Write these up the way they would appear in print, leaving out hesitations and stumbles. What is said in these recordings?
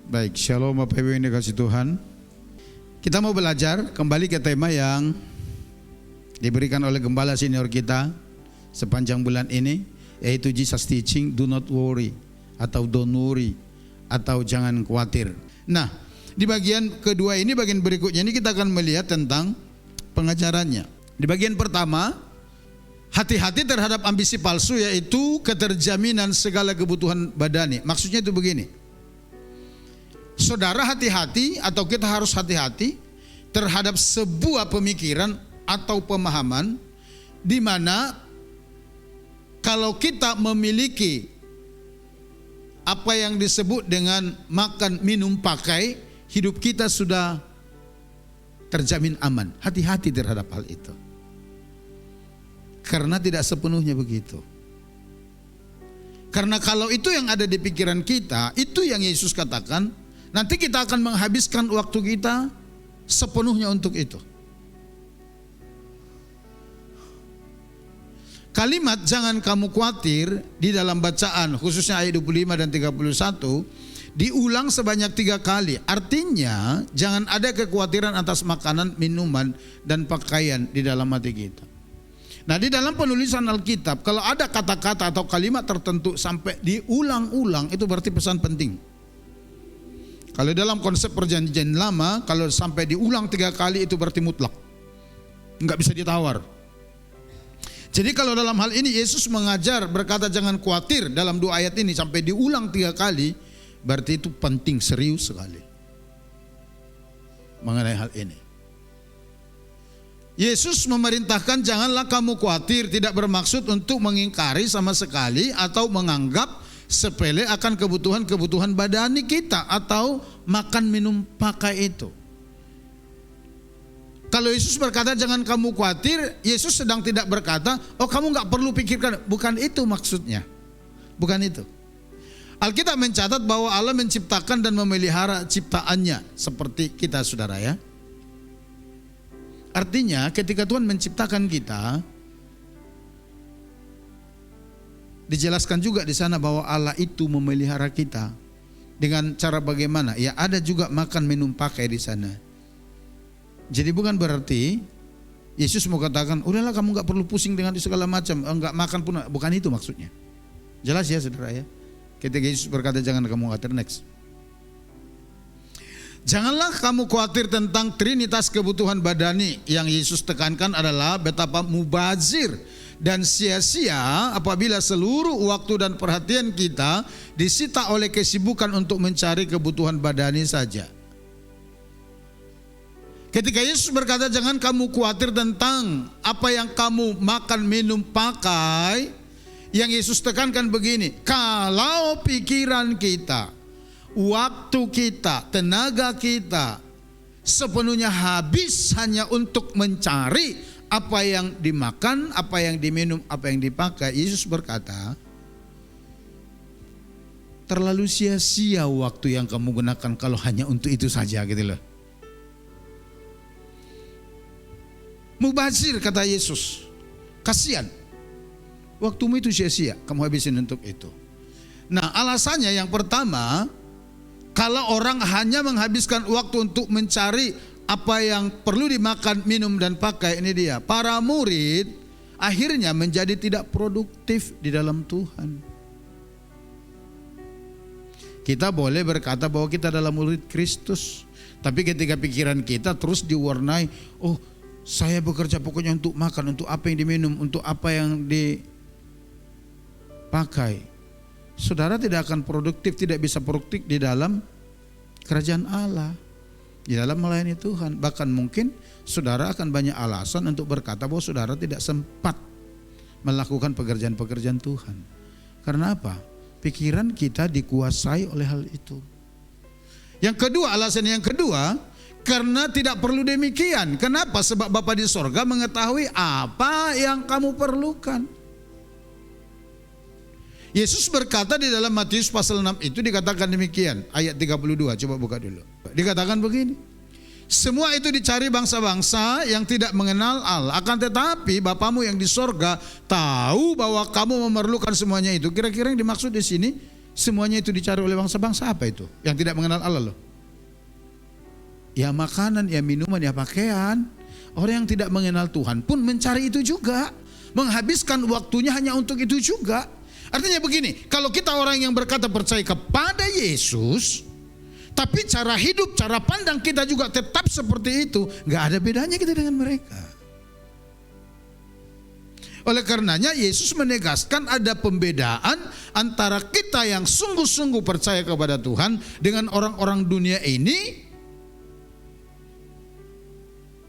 Baik, shalom Bapak Ibu yang dikasihi Tuhan. Kita mau belajar kembali ke tema yang diberikan oleh gembala senior kita sepanjang bulan ini, yaitu Jesus teaching, do not worry atau don't worry atau jangan khawatir. Nah, di bagian kedua ini, bagian berikutnya ini kita akan melihat tentang pengajarannya. Di bagian pertama, hati-hati terhadap ambisi palsu, yaitu keterjaminan segala kebutuhan badani. Maksudnya itu begini. Saudara hati-hati atau kita harus hati-hati terhadap sebuah pemikiran atau pemahaman di mana kalau kita memiliki apa yang disebut dengan makan, minum, pakai, hidup kita sudah terjamin aman. Hati-hati terhadap hal itu. Karena tidak sepenuhnya begitu. Karena kalau itu yang ada di pikiran kita, itu yang Yesus katakan, nanti kita akan menghabiskan waktu kita sepenuhnya untuk itu. Kalimat jangan kamu khawatir di dalam bacaan, khususnya ayat 25 dan 31, diulang sebanyak 3 kali. Artinya jangan ada kekhawatiran atas makanan, minuman, dan pakaian di dalam hati kita. Nah, di dalam penulisan Alkitab, kalau ada kata-kata atau kalimat tertentu sampai diulang-ulang, itu berarti pesan penting. Kalau dalam konsep perjanjian lama, kalau sampai diulang 3 kali itu berarti mutlak, nggak bisa ditawar. Jadi kalau dalam hal ini Yesus mengajar berkata jangan khawatir dalam 2 ayat ini sampai diulang 3 kali, berarti itu penting, serius sekali mengenai hal ini. Yesus memerintahkan janganlah kamu khawatir, tidak bermaksud untuk mengingkari sama sekali atau menganggap sepele akan kebutuhan-kebutuhan badani kita atau makan, minum, pakai itu. Kalau Yesus berkata jangan kamu khawatir, Yesus sedang tidak berkata, oh kamu nggak perlu pikirkan. Bukan itu maksudnya. Bukan itu. Alkitab mencatat bahwa Allah menciptakan dan memelihara ciptaannya seperti kita, saudara ya. Artinya ketika Tuhan menciptakan kita, dijelaskan juga di sana bahwa Allah itu memelihara kita dengan cara bagaimana? Ya ada juga makan, minum, pakai di sana. Jadi bukan berarti Yesus mau katakan, udahlah kamu nggak perlu pusing dengan segala macam, nggak makan pun, bukan itu maksudnya. Jelas ya saudara ya. Ketika Yesus berkata jangan kamu khawatir, next. Janganlah kamu khawatir tentang trinitas kebutuhan badani. Yang Yesus tekankan adalah betapa mubazir dan sia-sia apabila seluruh waktu dan perhatian kita disita oleh kesibukan untuk mencari kebutuhan badani saja. Ketika Yesus berkata jangan kamu khawatir tentang apa yang kamu makan, minum, pakai, yang Yesus tekankan begini, kalau pikiran kita, waktu kita, tenaga kita sepenuhnya habis hanya untuk mencari apa yang dimakan, apa yang diminum, apa yang dipakai, Yesus berkata, terlalu sia-sia waktu yang kamu gunakan kalau hanya untuk itu saja gitu loh. Mubazir kata Yesus, kasihan, waktumu itu sia-sia, kamu habisin untuk itu. Nah alasannya yang pertama, kalau orang hanya menghabiskan waktu untuk mencari apa yang perlu dimakan, minum, dan pakai, ini dia. Para murid akhirnya menjadi tidak produktif di dalam Tuhan. Kita boleh berkata bahwa kita adalah murid Kristus, tapi ketika pikiran kita terus diwarnai, oh saya bekerja pokoknya untuk makan, untuk apa yang diminum, untuk apa yang dipakai. Saudara tidak akan produktif, tidak bisa produktif di dalam kerajaan Allah, di dalam melayani Tuhan. Bahkan mungkin saudara akan banyak alasan untuk berkata bahwa saudara tidak sempat melakukan pekerjaan-pekerjaan Tuhan. Karena apa? Pikiran kita dikuasai oleh hal itu. Yang kedua, alasan yang kedua, karena tidak perlu demikian. Kenapa? Sebab Bapa di sorga mengetahui apa yang kamu perlukan. Yesus berkata di dalam Matius pasal 6 itu dikatakan demikian, ayat 32, coba buka dulu. Dikatakan begini, semua itu dicari bangsa-bangsa yang tidak mengenal Allah, akan tetapi Bapamu yang di sorga tahu bahwa kamu memerlukan semuanya itu. Kira-kira yang dimaksud di sini, Semuanya itu dicari oleh bangsa-bangsa. Apa itu? Yang tidak mengenal Allah loh. Ya makanan, ya minuman, ya pakaian. Orang yang tidak mengenal Tuhan pun mencari itu juga. Menghabiskan waktunya hanya untuk itu juga. Artinya begini, kalau kita orang yang berkata percaya kepada Yesus, tapi cara hidup, cara pandang kita juga tetap seperti itu, gak ada bedanya kita dengan mereka. Oleh karenanya Yesus menegaskan ada pembedaan antara kita yang sungguh-sungguh percaya kepada Tuhan dengan orang-orang dunia ini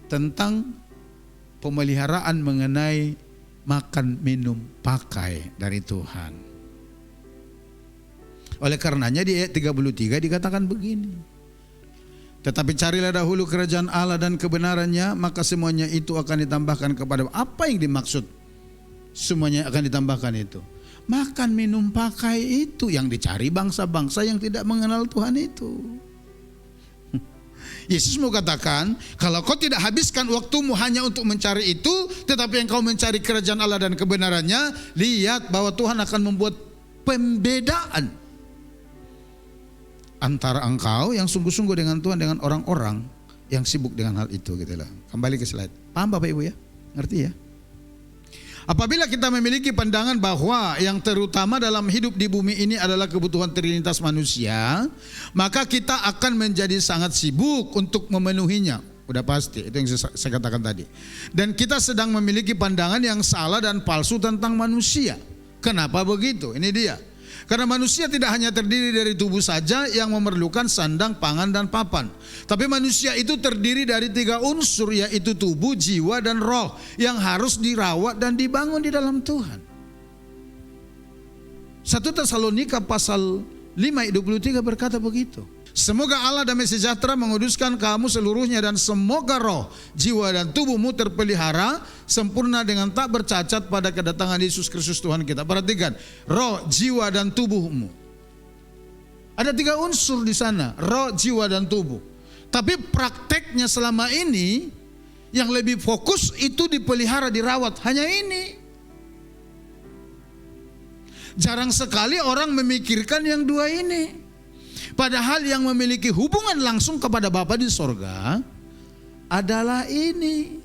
tentang pemeliharaan mengenai makan, minum, pakai dari Tuhan. Oleh karenanya di ayat 33 dikatakan begini. Tetapi carilah dahulu kerajaan Allah dan kebenarannya, maka semuanya itu akan ditambahkan kepada. Apa yang dimaksud semuanya akan ditambahkan itu? Makan, minum, pakai itu yang dicari bangsa-bangsa yang tidak mengenal Tuhan itu. Yesus mau katakan, kalau kau tidak habiskan waktumu hanya untuk mencari itu, tetapi engkau mencari kerajaan Allah dan kebenarannya, lihat bahwa Tuhan akan membuat pembedaan antara engkau yang sungguh-sungguh dengan Tuhan dengan orang-orang yang sibuk dengan hal itu gitu lah. Kembali ke slide. Paham Bapak Ibu ya? Ngerti ya? Apabila kita memiliki pandangan bahwa yang terutama dalam hidup di bumi ini adalah kebutuhan trinitas manusia, maka kita akan menjadi sangat sibuk untuk memenuhinya. Udah pasti, itu yang saya katakan tadi. Dan kita sedang memiliki pandangan yang salah dan palsu tentang manusia. Kenapa begitu? Ini dia. Karena manusia tidak hanya terdiri dari tubuh saja yang memerlukan sandang, pangan, dan papan. Tapi manusia itu terdiri dari 3 unsur, yaitu tubuh, jiwa, dan roh yang harus dirawat dan dibangun di dalam Tuhan. 1 Tesalonika pasal 5 ayat 23 berkata begitu. Semoga Allah damai sejahtera menguduskan kamu seluruhnya, dan semoga roh, jiwa, dan tubuhmu terpelihara sempurna dengan tak bercacat pada kedatangan Yesus Kristus Tuhan kita. Perhatikan, roh, jiwa, dan tubuhmu. Ada 3 unsur di sana, roh, jiwa, dan tubuh. Tapi prakteknya selama ini yang lebih fokus itu dipelihara, dirawat, hanya ini. Jarang sekali orang memikirkan yang 2 ini. Padahal yang memiliki hubungan langsung kepada Bapa di sorga adalah ini.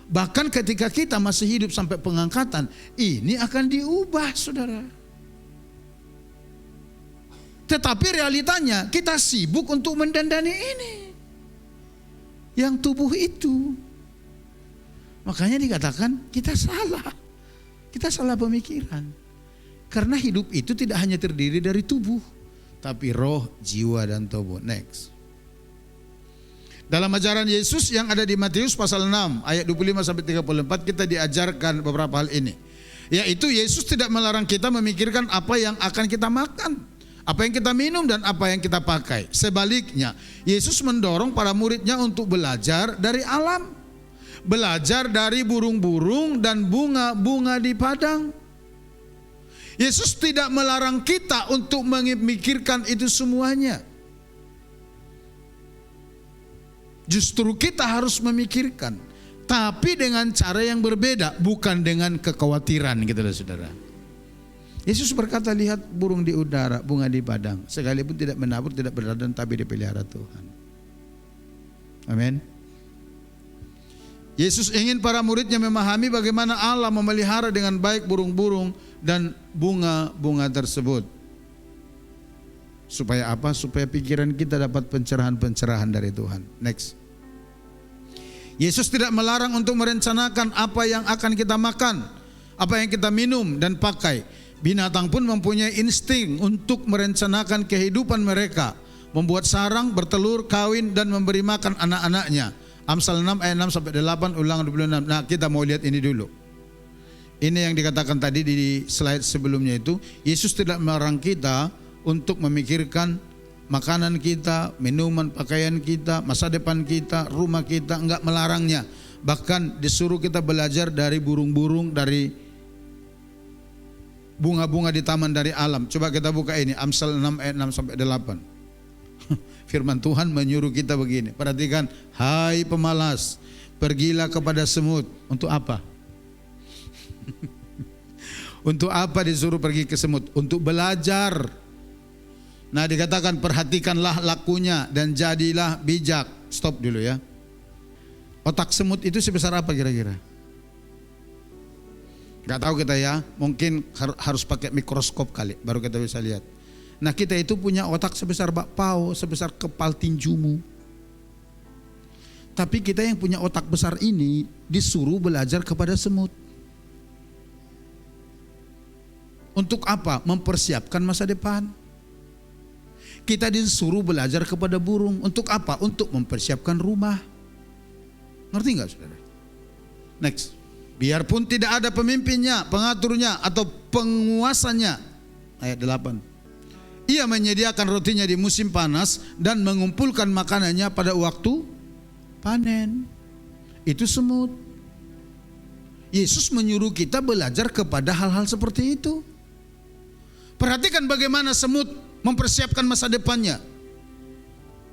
Bahkan ketika kita masih hidup sampai pengangkatan, ini akan diubah, saudara. Tetapi realitanya kita sibuk untuk mendandani ini, yang tubuh itu. Makanya dikatakan kita salah. Kita salah pemikiran. Karena hidup itu tidak hanya terdiri dari tubuh, tapi roh, jiwa, dan tubuh. Next. Dalam ajaran Yesus yang ada di Matius pasal 6 ayat 25-34 kita diajarkan beberapa hal ini. Yaitu Yesus tidak melarang kita memikirkan apa yang akan kita makan, apa yang kita minum, dan apa yang kita pakai. Sebaliknya, Yesus mendorong para muridnya untuk belajar dari alam. Belajar dari burung-burung dan bunga-bunga di padang. Yesus tidak melarang kita untuk memikirkan itu semuanya. Justru kita harus memikirkan, tapi dengan cara yang berbeda, bukan dengan kekhawatiran gitu loh saudara. Yesus berkata, lihat burung di udara, bunga di padang, sekalipun tidak menabur, tidak berladang, tapi dipelihara Tuhan. Amin. Yesus ingin para muridnya memahami bagaimana Allah memelihara dengan baik burung-burung dan bunga-bunga tersebut. Supaya apa? Supaya pikiran kita dapat pencerahan-pencerahan dari Tuhan. Next. Yesus tidak melarang untuk merencanakan apa yang akan kita makan, apa yang kita minum dan pakai. Binatang pun mempunyai insting untuk merencanakan kehidupan mereka, membuat sarang, bertelur, kawin, dan memberi makan anak-anaknya. Amsal 6 ayat 6-8, Ulangan 26. Nah, kita mau lihat ini dulu. Ini yang dikatakan tadi di slide sebelumnya itu, Yesus tidak melarang kita untuk memikirkan makanan kita, minuman, pakaian kita, masa depan kita, rumah kita, enggak melarangnya. Bahkan disuruh kita belajar dari burung-burung, dari bunga-bunga di taman, dari alam. Coba kita buka ini, Amsal 6 ayat 6-8. Firman Tuhan menyuruh kita begini, perhatikan, hai pemalas, pergilah kepada semut. Untuk apa? Untuk apa disuruh pergi ke semut? Untuk belajar Nah, dikatakan perhatikanlah lakunya dan jadilah bijak. Stop dulu ya. Otak semut itu sebesar apa kira-kira? Gak tahu kita ya, mungkin harus pakai mikroskop kali baru kita bisa lihat. Nah, kita itu punya otak sebesar bakpao, sebesar kepal tinjumu. Tapi kita yang punya otak besar ini disuruh belajar kepada semut. Untuk apa? Mempersiapkan masa depan. Kita disuruh belajar kepada burung. Untuk apa? Untuk mempersiapkan rumah. Ngerti nggak saudara? Next. Biarpun tidak ada pemimpinnya, pengaturnya, atau penguasanya. Ayat 8. Ia menyediakan rotinya di musim panas dan mengumpulkan makanannya pada waktu panen. Itu semut. Yesus menyuruh kita belajar kepada hal-hal seperti itu. Perhatikan bagaimana semut mempersiapkan masa depannya.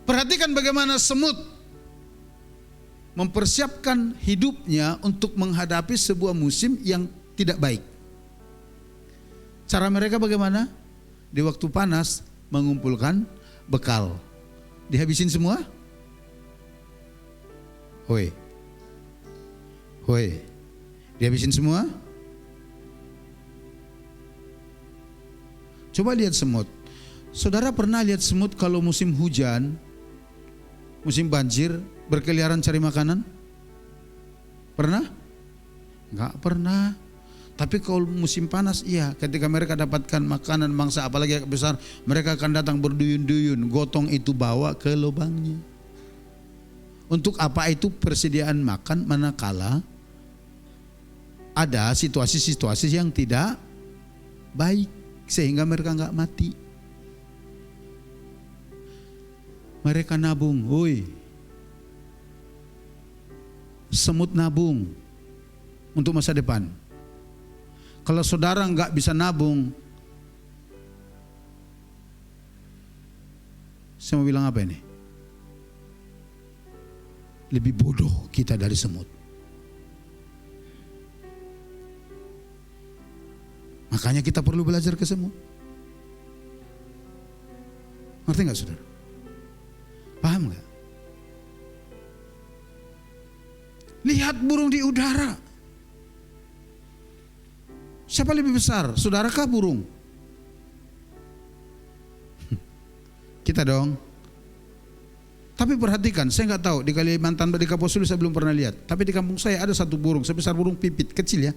Perhatikan bagaimana semut mempersiapkan hidupnya untuk menghadapi sebuah musim yang tidak baik. Cara mereka bagaimana? Di waktu panas mengumpulkan bekal. Dihabisin semua? Hoi. Dihabisin semua? Coba lihat semut. Saudara pernah lihat semut kalau musim hujan, musim banjir, berkeliaran cari makanan? Pernah? Enggak pernah. Tapi kalau musim panas iya, ketika mereka dapatkan makanan mangsa apalagi yang besar, mereka akan datang berduyun-duyun, gotong itu bawa ke lubangnya. Untuk apa itu persediaan makan manakala ada situasi-situasi yang tidak baik sehingga mereka enggak mati. Mereka nabung, semut nabung untuk masa depan. Kalau saudara nggak bisa nabung, saya mau bilang apa ini? Lebih bodoh kita dari semut. Makanya kita perlu belajar ke semut. Ngerti nggak saudara? Paham nggak? Lihat burung di udara. Siapa lebih besar? Saudara kah burung? Kita dong. Tapi perhatikan, saya nggak tahu di Kalimantan, di Kapuasulu saya belum pernah lihat. Tapi di kampung saya ada satu burung sebesar burung pipit, kecil ya.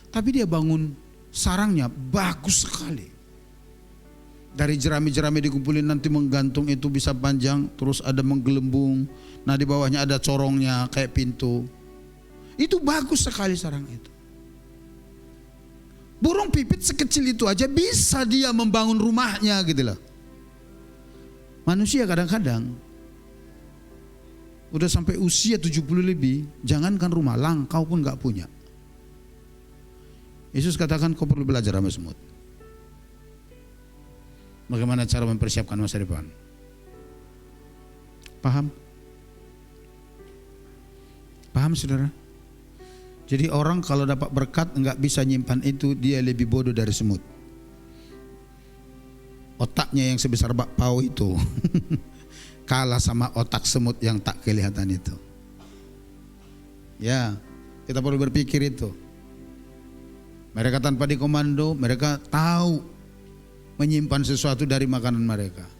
Tapi dia bangun sarangnya bagus sekali. Dari jerami-jerami dikumpulin nanti menggantung itu bisa panjang, terus ada menggelembung. Nah di bawahnya ada corongnya kayak pintu. Itu bagus sekali sarang itu. Burung pipit sekecil itu aja bisa dia membangun rumahnya gitu loh. Manusia kadang-kadang udah sampai usia 70 lebih, jangankan rumah, langkau pun gak punya. Yesus katakan kau perlu belajar sama semut. Bagaimana cara mempersiapkan masa depan. Paham? Paham saudara? Jadi orang kalau dapat berkat enggak bisa nyimpan itu, dia lebih bodoh dari semut. Otaknya yang sebesar bakpao itu kalah sama otak semut yang tak kelihatan itu. Ya, kita perlu berpikir itu. Mereka tanpa dikomando, mereka tahu menyimpan sesuatu dari makanan mereka.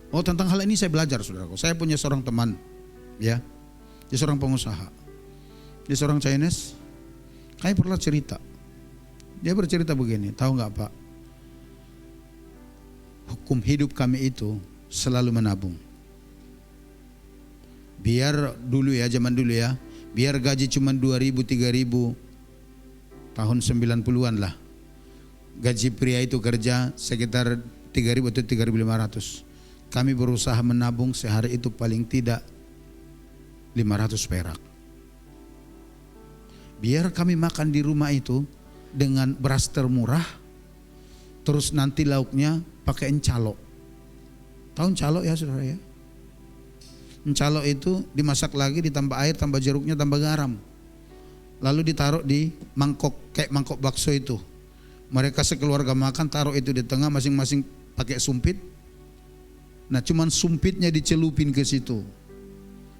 Oh, tentang hal ini saya belajar saudaraku. Saya punya seorang teman, ya, dia seorang pengusaha. Dia seorang Chinese. Kami pernah cerita. Dia bercerita begini, tahu nggak Pak? Hukum hidup kami itu selalu menabung. Biar dulu ya, zaman dulu ya, biar gaji cuma 2.000, 3.000 tahun 90-an lah. Gaji pria itu kerja sekitar 3.000 atau 3.500. Kami berusaha menabung sehari itu paling tidak 500 perak. Biar kami makan di rumah itu dengan beras termurah, terus nanti lauknya pakai encalo. Tahu encalo ya saudara ya? Encalo itu dimasak lagi, ditambah air, tambah jeruknya, tambah garam. Lalu ditaruh di mangkok, kayak mangkok bakso itu. Mereka sekeluarga makan, taruh itu di tengah, masing-masing pakai sumpit. Nah, cuman sumpitnya dicelupin ke situ,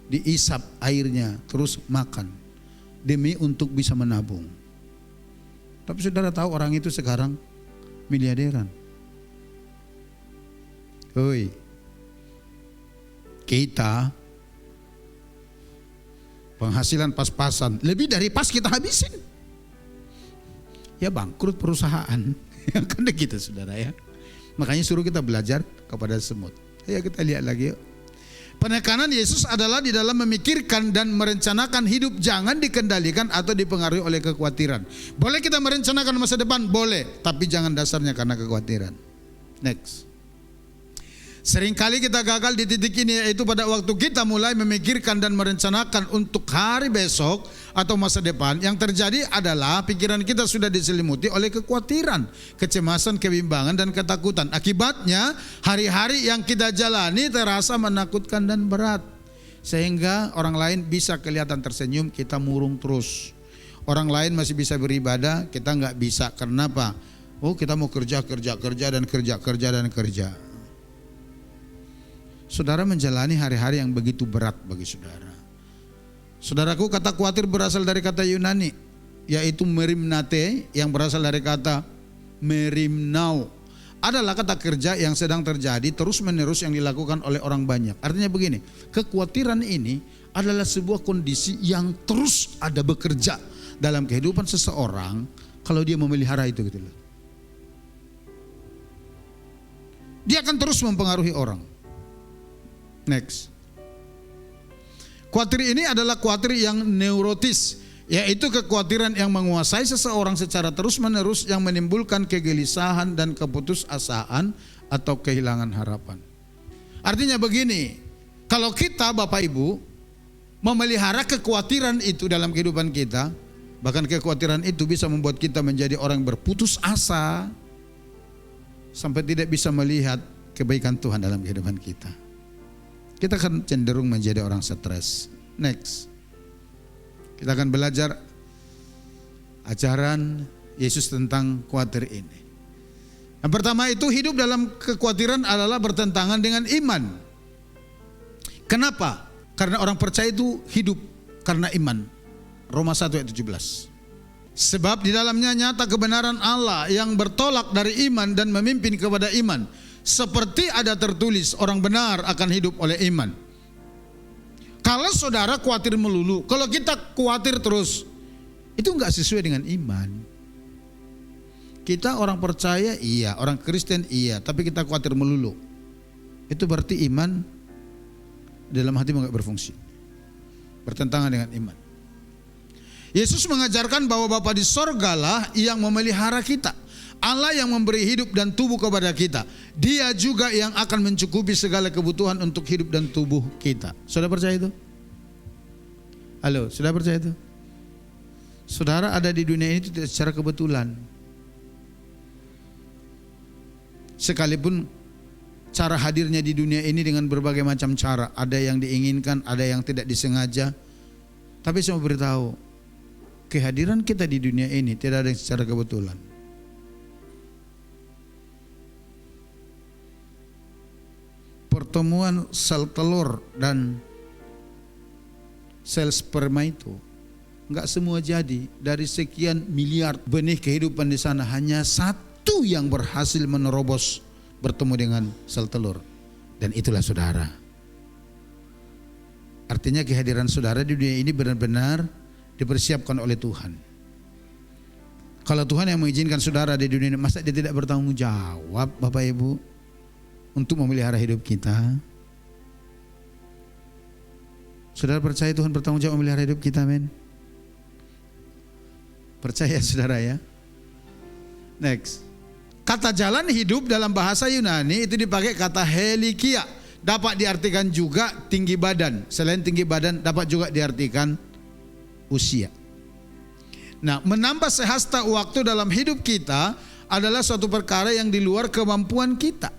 diisap airnya, terus makan demi untuk bisa menabung. Tapi saudara tahu orang itu sekarang miliaderan. Hoi, kita penghasilan pas-pasan, lebih dari pas kita habisin. Ya bangkrut perusahaan. Kan gitu saudara ya. Makanya suruh kita belajar kepada semut. Ayo kita lihat lagi yuk. Penekanan Yesus adalah di dalam memikirkan dan merencanakan hidup, jangan dikendalikan atau dipengaruhi oleh kekhawatiran. Boleh kita merencanakan masa depan? Boleh, tapi jangan dasarnya karena kekhawatiran. Next. Seringkali kita gagal di titik ini, yaitu pada waktu kita mulai memikirkan dan merencanakan untuk hari besok atau masa depan. Yang terjadi adalah pikiran kita sudah diselimuti oleh kekhawatiran, kecemasan, kebimbangan dan ketakutan. Akibatnya hari-hari yang kita jalani terasa menakutkan dan berat. Sehingga orang lain bisa kelihatan tersenyum, kita murung terus. Orang lain masih bisa beribadah, kita nggak bisa. Kenapa? Oh, kita mau kerja dan kerja. Saudara menjalani hari-hari yang begitu berat bagi saudara. Saudaraku, kata khawatir berasal dari kata Yunani, yaitu merimnate, yang berasal dari kata merimnau. Adalah kata kerja yang sedang terjadi terus-menerus yang dilakukan oleh orang banyak. Artinya begini, kekhawatiran ini adalah sebuah kondisi yang terus ada bekerja dalam kehidupan seseorang kalau dia memelihara itu gitu loh. Dia akan terus mempengaruhi orang. Next. Khawatir ini adalah khawatir yang neurotis, yaitu kekhawatiran yang menguasai seseorang secara terus-menerus yang menimbulkan kegelisahan dan keputusasaan atau kehilangan harapan. Artinya begini, kalau kita Bapak Ibu memelihara kekhawatiran itu dalam kehidupan kita, bahkan kekhawatiran itu bisa membuat kita menjadi orang berputus asa sampai tidak bisa melihat kebaikan Tuhan dalam kehidupan kita. Kita akan cenderung menjadi orang stres. Next. Kita akan belajar ajaran Yesus tentang khawatir ini. Yang pertama itu, hidup dalam kekhawatiran adalah bertentangan dengan iman. Kenapa? Karena orang percaya itu hidup karena iman. Roma 1 ayat 17. Sebab di dalamnya nyata kebenaran Allah yang bertolak dari iman dan memimpin kepada iman. Seperti ada tertulis, orang benar akan hidup oleh iman. Kalau saudara khawatir melulu, kalau kita khawatir terus, itu enggak sesuai dengan iman. Kita orang percaya iya, orang Kristen iya, tapi kita khawatir melulu, itu berarti iman dalam hati enggak berfungsi, bertentangan dengan iman. Yesus mengajarkan bahwa Bapa di sorgalah yang memelihara kita. Allah yang memberi hidup dan tubuh kepada kita. Dia juga yang akan mencukupi segala kebutuhan untuk hidup dan tubuh kita. Saudara percaya itu? Halo, saudara percaya itu? Saudara ada di dunia ini tidak secara kebetulan. Sekalipun cara hadirnya di dunia ini dengan berbagai macam cara. Ada yang diinginkan, ada yang tidak disengaja. Tapi saya mau beritahu, kehadiran kita di dunia ini tidak ada yang secara kebetulan. Pertemuan sel telur dan sel sperma itu enggak semua jadi. Dari sekian miliar benih kehidupan di sana, hanya satu yang berhasil menerobos bertemu dengan sel telur, dan itulah saudara. Artinya kehadiran saudara di dunia ini benar-benar dipersiapkan oleh Tuhan. Kalau Tuhan yang mengizinkan saudara di dunia ini, masa dia tidak bertanggung jawab Bapak Ibu untuk memelihara hidup kita? Saudara percaya Tuhan bertanggung jawab memelihara hidup kita, men? Percaya saudara ya? Next. Kata jalan hidup dalam bahasa Yunani itu dipakai kata helikia. Dapat diartikan juga tinggi badan. Selain tinggi badan dapat juga diartikan usia. Nah, menambah sehasta waktu dalam hidup kita adalah suatu perkara yang di luar kemampuan kita.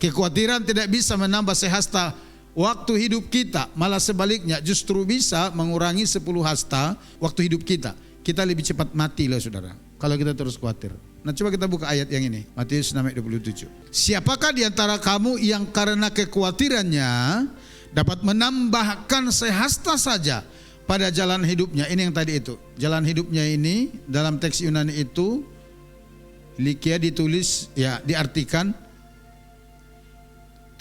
Kekhawatiran tidak bisa menambah sehasta waktu hidup kita, malah sebaliknya justru bisa mengurangi 10 hasta waktu hidup kita. Kita lebih cepat mati loh saudara, kalau kita terus khawatir. Nah coba kita buka ayat yang ini, Matius 6 ayat 27. Siapakah di antara kamu yang karena kekhawatirannya dapat menambahkan sehasta saja pada jalan hidupnya? Ini yang tadi itu. Jalan hidupnya ini dalam teks Yunani itu Likia ditulis ya diartikan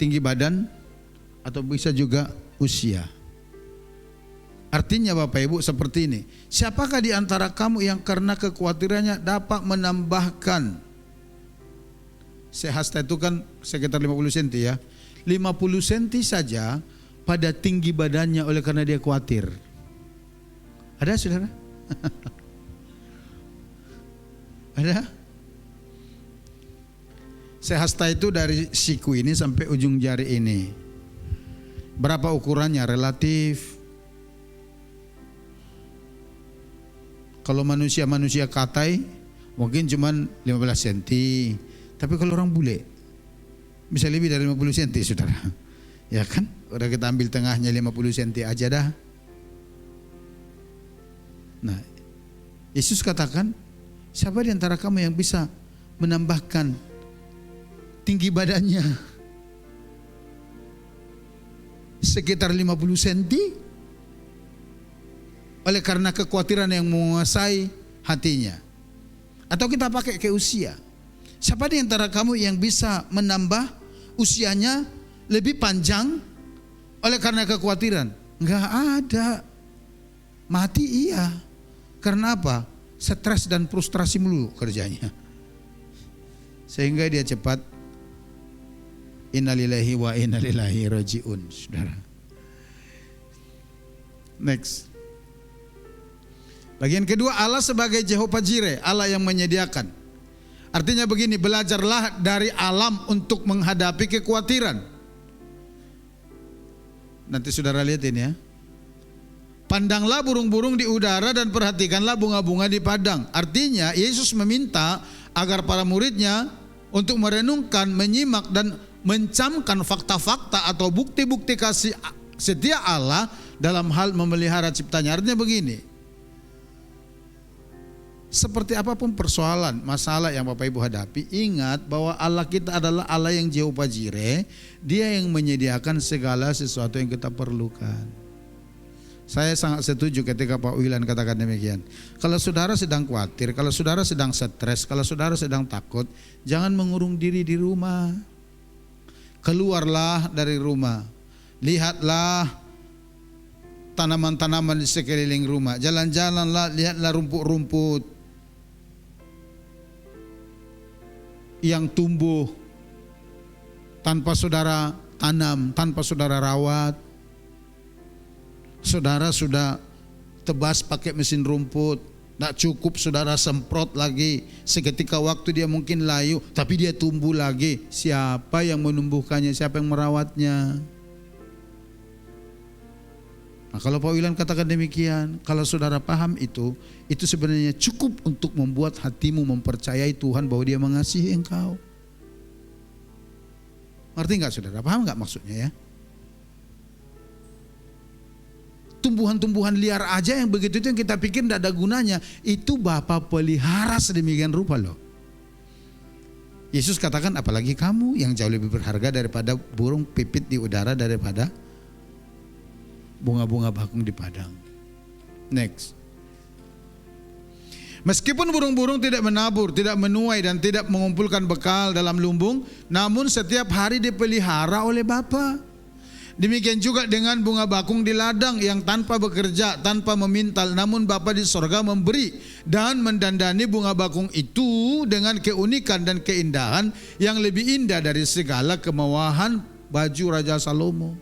tinggi badan atau bisa juga usia. Artinya Bapak Ibu seperti ini. Siapakah di antara kamu yang karena kekhawatirannya dapat menambahkan, sehasta itu kan sekitar 50 cm ya, 50 cm saja pada tinggi badannya oleh karena dia khawatir. Ada saudara? Ada? Sehasta itu dari siku ini sampai ujung jari ini. Berapa ukurannya? Relatif. Kalau manusia katai mungkin cuman 15 cm. Tapi kalau orang bule bisa lebih dari 50 cm saudara. Ya kan? Udah kita ambil tengahnya 50 cm aja dah. Nah, Yesus katakan, siapa di antara kamu yang bisa menambahkan tinggi badannya sekitar 50 cm? Oleh karena kekhawatiran yang menguasai hatinya. Atau kita pakai ke usia. Siapa di antara kamu yang bisa menambah usianya lebih panjang oleh karena kekhawatiran? Enggak ada. Mati iya. Karena apa? Stres dan frustrasi melulu kerjanya. Sehingga dia cepat innalillahi wa inna ilaihi rajiun, saudara. Next. Bagian kedua, Allah sebagai Jehovah Jireh, Allah yang menyediakan. Artinya begini, belajarlah dari alam untuk menghadapi kekhawatiran. Nanti saudara lihat ini ya. Pandanglah burung-burung di udara dan perhatikanlah bunga-bunga di padang. Artinya Yesus meminta agar para muridnya untuk merenungkan, menyimak dan mencamkan fakta-fakta atau bukti-bukti kasih setia Allah dalam hal memelihara ciptanya. Artinya begini, seperti apapun persoalan, masalah yang Bapak Ibu hadapi, ingat bahwa Allah kita adalah Allah yang Jehovah Jireh. Dia yang menyediakan segala sesuatu yang kita perlukan. Saya sangat setuju ketika Pak Wilan katakan demikian. Kalau saudara sedang khawatir, kalau saudara sedang stres, kalau saudara sedang takut, jangan mengurung diri di rumah. Keluarlah dari rumah. Lihatlah tanaman-tanaman di sekeliling rumah. Jalan-jalanlah, lihatlah rumput-rumput yang tumbuh tanpa saudara tanam, tanpa saudara rawat. Saudara sudah tebas pakai mesin rumput, tidak cukup saudara semprot lagi. Seketika waktu dia mungkin layu, tapi dia tumbuh lagi. Siapa yang menumbuhkannya? Siapa yang merawatnya? Nah, kalau Pak Wilan katakan demikian, kalau saudara paham itu sebenarnya cukup untuk membuat hatimu mempercayai Tuhan bahwa Dia mengasihi engkau. Ngerti nggak saudara? Paham nggak maksudnya ya? Tumbuhan-tumbuhan liar aja yang begitu itu yang kita pikir tidak ada gunanya, itu Bapa pelihara sedemikian rupa loh. Yesus katakan apalagi kamu yang jauh lebih berharga daripada burung pipit di udara, daripada bunga-bunga bakung di padang. Next. Meskipun burung-burung tidak menabur, tidak menuai dan tidak mengumpulkan bekal dalam lumbung, namun setiap hari dipelihara oleh Bapa. Demikian juga dengan bunga bakung di ladang yang tanpa bekerja, tanpa memintal, namun Bapa di sorga memberi dan mendandani bunga bakung itu dengan keunikan dan keindahan yang lebih indah dari segala kemewahan baju Raja Salomo.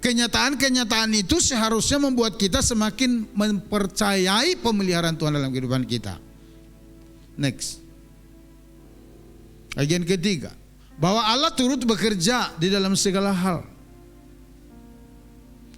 Kenyataan-kenyataan itu seharusnya membuat kita semakin mempercayai pemeliharaan Tuhan dalam kehidupan kita. Next. Bagian ketiga, bahwa Allah turut bekerja di dalam segala hal.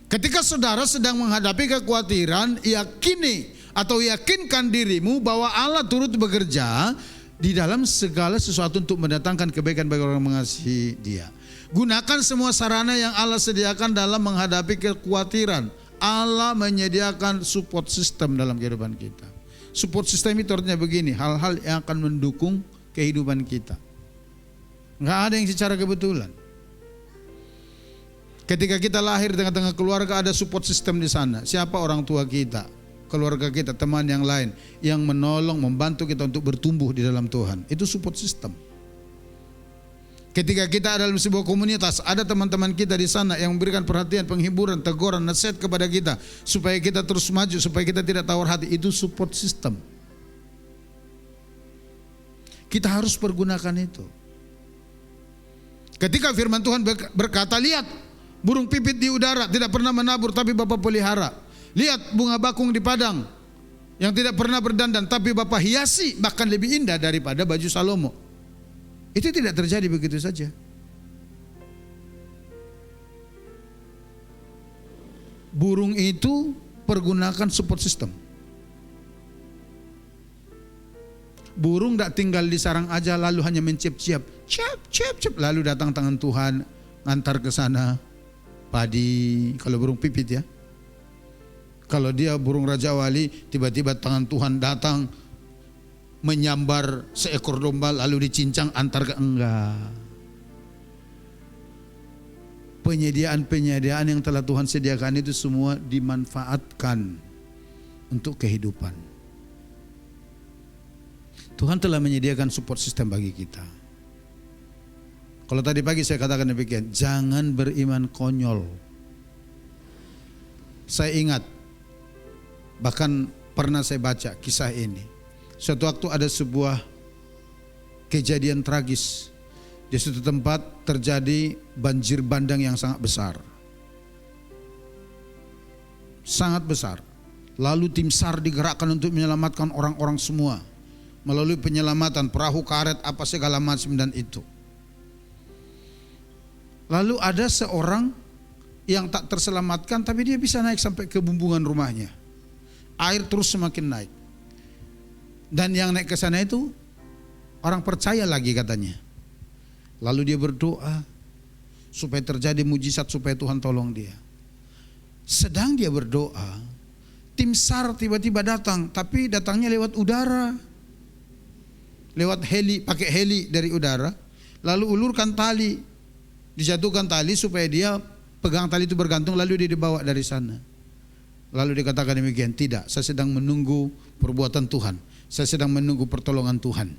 Ketika saudara sedang menghadapi kekhawatiran, yakini atau yakinkan dirimu bahwa Allah turut bekerja di dalam segala sesuatu untuk mendatangkan kebaikan bagi orang yang mengasihi Dia. Gunakan semua sarana yang Allah sediakan dalam menghadapi kekhawatiran. Allah menyediakan support system dalam kehidupan kita. Support system itu artinya begini, hal-hal yang akan mendukung kehidupan kita. Nggak ada yang secara kebetulan. Ketika kita lahir tengah-tengah keluarga ada support system di sana. Siapa orang tua kita, keluarga kita, teman yang lain yang menolong, membantu kita untuk bertumbuh di dalam Tuhan. Itu support system. Ketika kita ada dalam sebuah komunitas, ada teman-teman kita di sana yang memberikan perhatian, penghiburan, teguran, nasihat kepada kita supaya kita terus maju, supaya kita tidak tawar hati. Itu support system. Kita harus pergunakan itu. Ketika firman Tuhan berkata, lihat burung pipit di udara tidak pernah menabur tapi Bapa pelihara. Lihat bunga bakung di padang yang tidak pernah berdandan tapi Bapa hiasi, bahkan lebih indah daripada baju Salomo. Itu tidak terjadi begitu saja. Burung itu pergunakan support system. Burung tidak tinggal di sarang aja lalu hanya menciap-ciap, ciap, lalu datang tangan Tuhan ngantar ke sana padi. Kalau burung pipit ya. Kalau dia burung Raja Wali, tiba-tiba tangan Tuhan datang menyambar seekor domba lalu dicincang antar ke enggak. Penyediaan yang telah Tuhan sediakan itu semua dimanfaatkan untuk kehidupan. Tuhan telah menyediakan support system bagi kita. Kalau tadi pagi saya katakan demikian, jangan beriman konyol. Saya ingat, bahkan pernah saya baca kisah ini. Suatu waktu ada sebuah kejadian tragis. Di suatu tempat terjadi banjir bandang yang sangat besar. Sangat besar. Lalu tim SAR digerakkan untuk menyelamatkan orang-orang semua. Melalui penyelamatan perahu karet apa segala macam dan itu. Lalu ada seorang yang tak terselamatkan tapi dia bisa naik sampai ke bumbungan rumahnya. Air terus semakin naik. Dan yang naik ke sana itu orang percaya lagi katanya. Lalu dia berdoa supaya terjadi mujizat, supaya Tuhan tolong dia. Sedang dia berdoa, tim SAR tiba-tiba datang, tapi datangnya lewat udara. Lewat heli, pakai heli dari udara. Lalu ulurkan tali, dijatuhkan tali supaya dia pegang tali itu bergantung, lalu dia dibawa dari sana. Lalu dikatakan demikian, tidak, saya sedang menunggu perbuatan Tuhan. Saya sedang menunggu pertolongan Tuhan.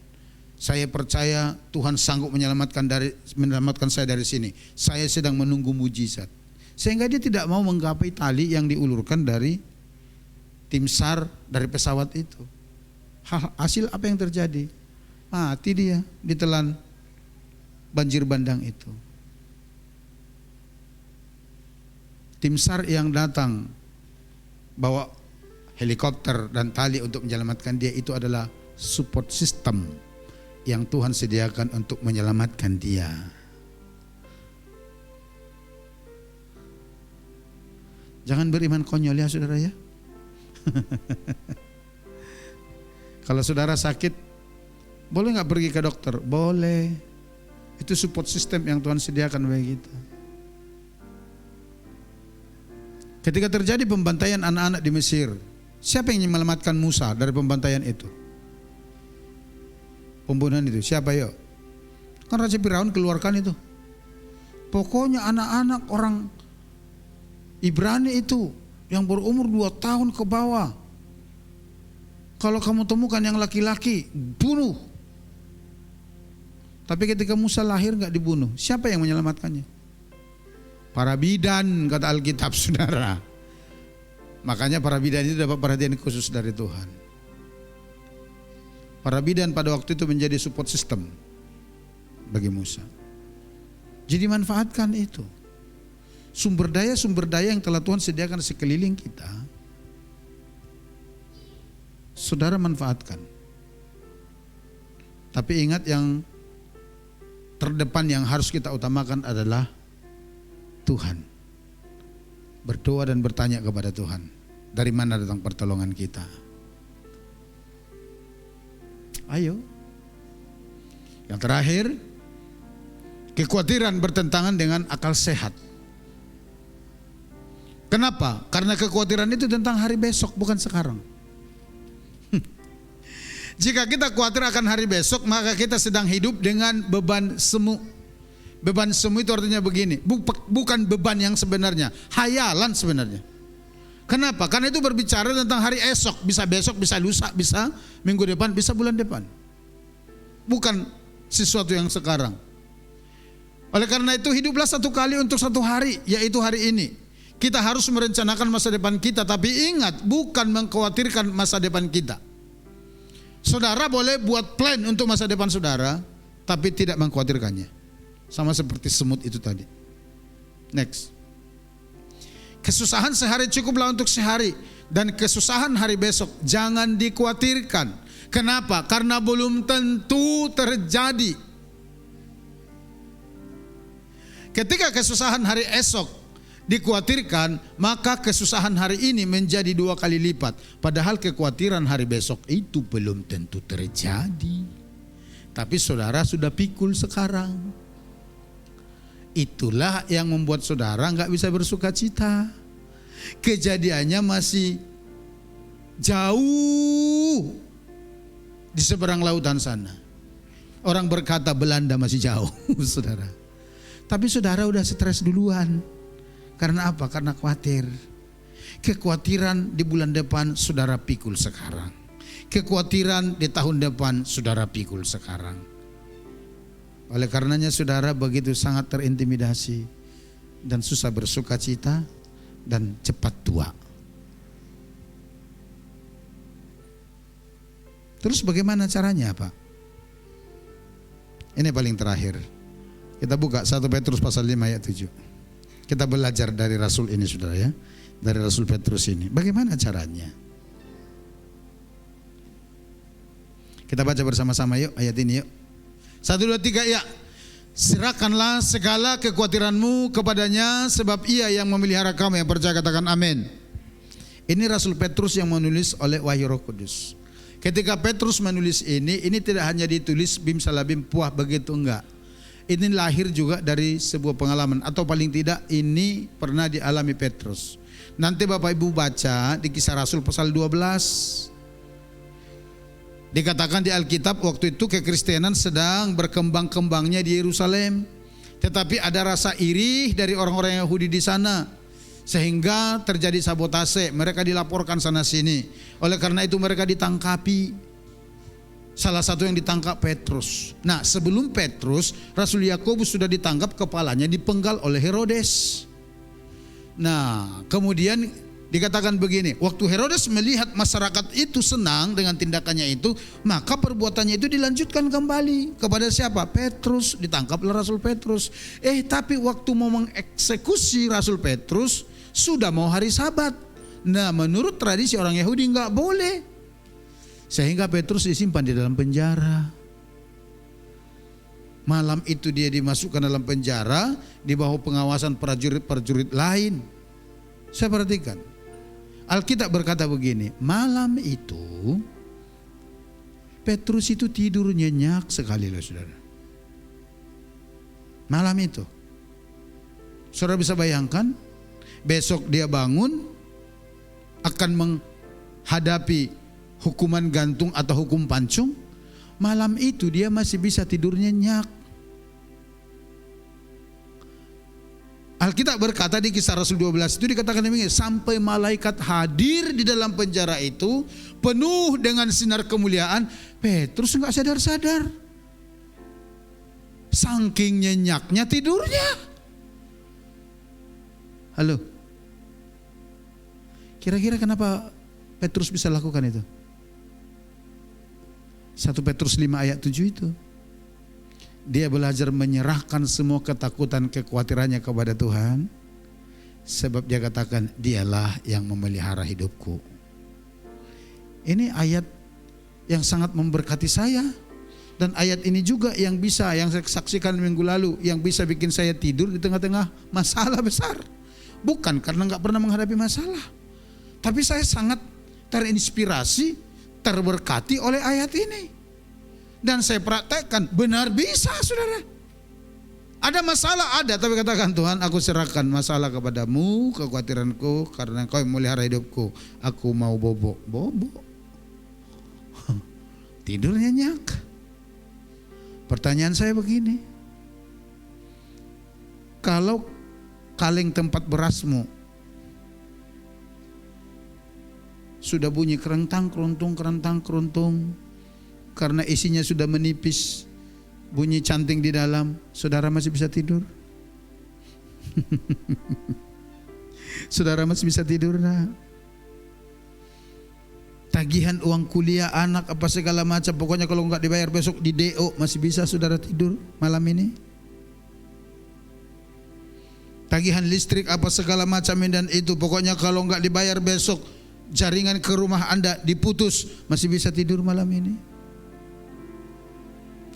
Saya percaya Tuhan sanggup menyelamatkan saya dari sini. Saya sedang menunggu mujizat. Sehingga dia tidak mau menggapai tali yang diulurkan dari tim SAR dari pesawat itu. Hasil apa yang terjadi? Mati dia ditelan banjir bandang itu. Tim SAR yang datang bawa helikopter dan tali untuk menyelamatkan dia, itu adalah support system yang Tuhan sediakan untuk menyelamatkan dia. Jangan beriman konyol ya saudara ya. Kalau saudara sakit, boleh gak pergi ke dokter? Boleh. Itu support system yang Tuhan sediakan bagi kita. Ketika terjadi pembantaian anak-anak di Mesir, siapa yang menyelamatkan Musa dari pembantaian itu? Pembunuhan itu, siapa yuk? Kan Raja Firaun keluarkan itu. Pokoknya anak-anak orang Ibrani itu yang berumur 2 tahun ke bawah, kalau kamu temukan yang laki-laki, bunuh. Tapi ketika Musa lahir gak dibunuh, siapa yang menyelamatkannya? Para bidan, kata Alkitab saudara. Makanya para bidan itu dapat perhatian khusus dari Tuhan. Para bidan pada waktu itu menjadi support system bagi Musa. Jadi manfaatkan itu. Sumber daya yang telah Tuhan sediakan di sekeliling kita, saudara manfaatkan. Tapi ingat, yang terdepan yang harus kita utamakan adalah Tuhan. Berdoa dan bertanya kepada Tuhan, dari mana datang pertolongan kita. Ayo. Yang terakhir, kekhawatiran bertentangan dengan akal sehat. Kenapa? Karena kekhawatiran itu tentang hari besok, bukan sekarang. Jika kita khawatir akan hari besok, maka kita sedang hidup dengan beban semu. Beban semu itu artinya begini, bukan beban yang sebenarnya, hayalan sebenarnya. Kenapa? Karena itu berbicara tentang hari esok, bisa besok, bisa lusa, bisa minggu depan, bisa bulan depan. Bukan sesuatu yang sekarang. Oleh karena itu hiduplah satu kali untuk satu hari, yaitu hari ini. Kita harus merencanakan masa depan kita, tapi ingat, bukan mengkhawatirkan masa depan kita. Saudara boleh buat plan untuk masa depan saudara, tapi tidak mengkhawatirkannya. Sama seperti semut itu tadi. Next. Kesusahan sehari cukuplah untuk sehari, dan kesusahan hari besok jangan dikhawatirkan. Kenapa? Karena belum tentu terjadi. Ketika kesusahan hari esok dikhawatirkan, maka kesusahan hari ini menjadi 2 kali lipat. Padahal kekhawatiran hari besok itu belum tentu terjadi. Tapi saudara sudah pikul sekarang. Itulah yang membuat saudara nggak bisa bersuka cita. Kejadiannya masih jauh di seberang lautan sana. Orang berkata Belanda masih jauh, saudara. Tapi saudara udah stres duluan. Karena apa? Karena khawatir. Kekhawatiran di bulan depan saudara pikul sekarang. Kekhawatiran di tahun depan saudara pikul sekarang. Oleh karenanya saudara begitu sangat terintimidasi dan susah bersuka cita dan cepat tua. Terus bagaimana caranya Pak? Ini paling terakhir. Kita buka 1 Petrus pasal 5 ayat 7. Kita belajar dari Rasul ini saudara ya. Dari Rasul Petrus ini. Bagaimana caranya? Kita baca bersama-sama yuk ayat ini yuk. 1, 2, 3 ya. Serahkanlah segala kekhawatiranmu kepadanya, sebab ia yang memelihara kamu. Yang percaya katakan amin. Ini Rasul Petrus yang menulis oleh wahyu Roh Kudus. Ketika Petrus menulis ini tidak hanya ditulis bim salabim puah begitu, enggak. Ini lahir juga dari sebuah pengalaman, atau paling tidak ini pernah dialami Petrus. Nanti Bapak Ibu baca di Kisah Rasul pasal 12. Dikatakan di Alkitab waktu itu kekristenan sedang berkembang-kembangnya di Yerusalem. Tetapi ada rasa iri dari orang-orang Yahudi di sana. Sehingga terjadi sabotase, mereka dilaporkan sana sini. Oleh karena itu mereka ditangkapi. Salah satu yang ditangkap Petrus. Nah sebelum Petrus, Rasul Yakobus sudah ditangkap, kepalanya dipenggal oleh Herodes. Nah kemudian dikatakan begini, waktu Herodes melihat masyarakat itu senang dengan tindakannya itu, maka perbuatannya itu dilanjutkan kembali. Kepada siapa? Petrus, ditangkaplah Rasul Petrus. Tapi waktu mau mengeksekusi Rasul Petrus, sudah mau hari Sabat. Nah menurut tradisi orang Yahudi nggak boleh. Sehingga Petrus disimpan di dalam penjara. Malam itu dia dimasukkan dalam penjara, di bawah pengawasan prajurit-prajurit lain. Saya perhatikan. Alkitab berkata begini, malam itu Petrus itu tidur nyenyak sekali loh saudara. Malam itu. Saudara bisa bayangkan, besok dia bangun akan menghadapi hukuman gantung atau hukum pancung. Malam itu dia masih bisa tidur nyenyak. Alkitab berkata di Kisah Rasul 12 itu dikatakan demikian, sampai malaikat hadir di dalam penjara itu penuh dengan sinar kemuliaan, Petrus enggak sadar-sadar. Saking nyenyaknya tidurnya. Halo. Kira-kira kenapa Petrus bisa lakukan itu? 1 Petrus 5 ayat 7 itu. Dia belajar menyerahkan semua ketakutan, kekhawatirannya kepada Tuhan. Sebab dia katakan, dialah yang memelihara hidupku. Ini ayat yang sangat memberkati saya. Dan ayat ini juga yang saya saksikan minggu lalu, yang bisa bikin saya tidur di tengah-tengah masalah besar. Bukan karena gak pernah menghadapi masalah, tapi saya sangat terinspirasi, terberkati oleh ayat ini. Dan saya praktekkan, benar bisa saudara. Ada masalah, ada, tapi katakan Tuhan, aku serahkan masalah kepadamu, kekhawatiranku, karena Engkau yang memelihara hidupku. Aku mau bobo. tidur nyenyak. Pertanyaan saya begini, kalau kaleng tempat berasmu sudah bunyi kerentang keruntung, karena isinya sudah menipis, bunyi canting di dalam, saudara masih bisa tidur? Saudara masih bisa tidur nah? Tagihan uang kuliah anak apa segala macam, pokoknya kalau enggak dibayar besok di DO, masih bisa saudara tidur malam ini? Tagihan listrik apa segala macam dan itu, pokoknya kalau enggak dibayar besok jaringan ke rumah Anda diputus, masih bisa tidur malam ini?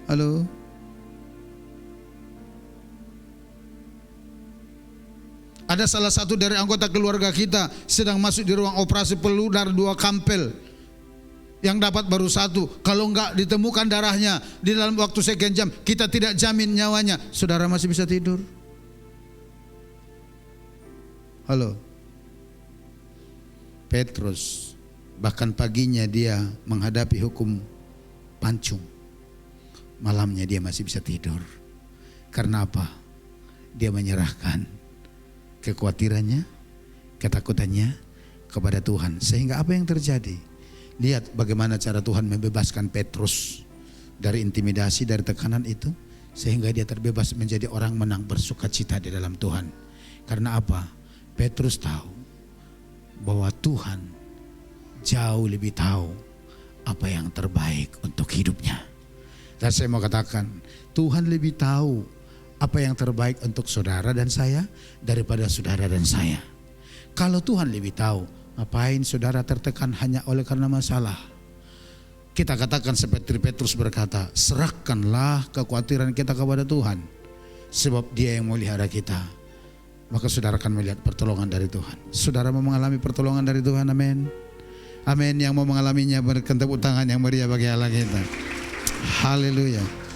Halo? Ada salah satu dari anggota keluarga kita sedang masuk di ruang operasi peludar 2 kampel, yang dapat baru 1. Kalau enggak ditemukan darahnya di dalam waktu sekian jam, kita tidak jamin nyawanya. Saudara masih bisa tidur? Halo? Petrus, bahkan paginya dia menghadapi hukum pancung, malamnya dia masih bisa tidur. Karena apa? Dia menyerahkan kekhawatirannya, ketakutannya kepada Tuhan. Sehingga apa yang terjadi? Lihat bagaimana cara Tuhan membebaskan Petrus dari intimidasi, dari tekanan itu, sehingga dia terbebas menjadi orang menang, bersukacita di dalam Tuhan. Karena apa? Petrus tahu bahwa Tuhan jauh lebih tahu apa yang terbaik untuk hidupnya. Dan saya mau katakan, Tuhan lebih tahu apa yang terbaik untuk saudara dan saya daripada saudara dan saya. Kalau Tuhan lebih tahu, ngapain saudara tertekan hanya oleh karena masalah? Kita katakan seperti Petrus berkata, serahkanlah kekhawatiran kita kepada Tuhan, sebab Dia yang melihara kita. Maka saudara akan melihat pertolongan dari Tuhan. Saudara mau mengalami pertolongan dari Tuhan, amin. Amin. Yang mau mengalaminya, berikan tepuk tangan yang meriah bagi Allah kita. Haleluya.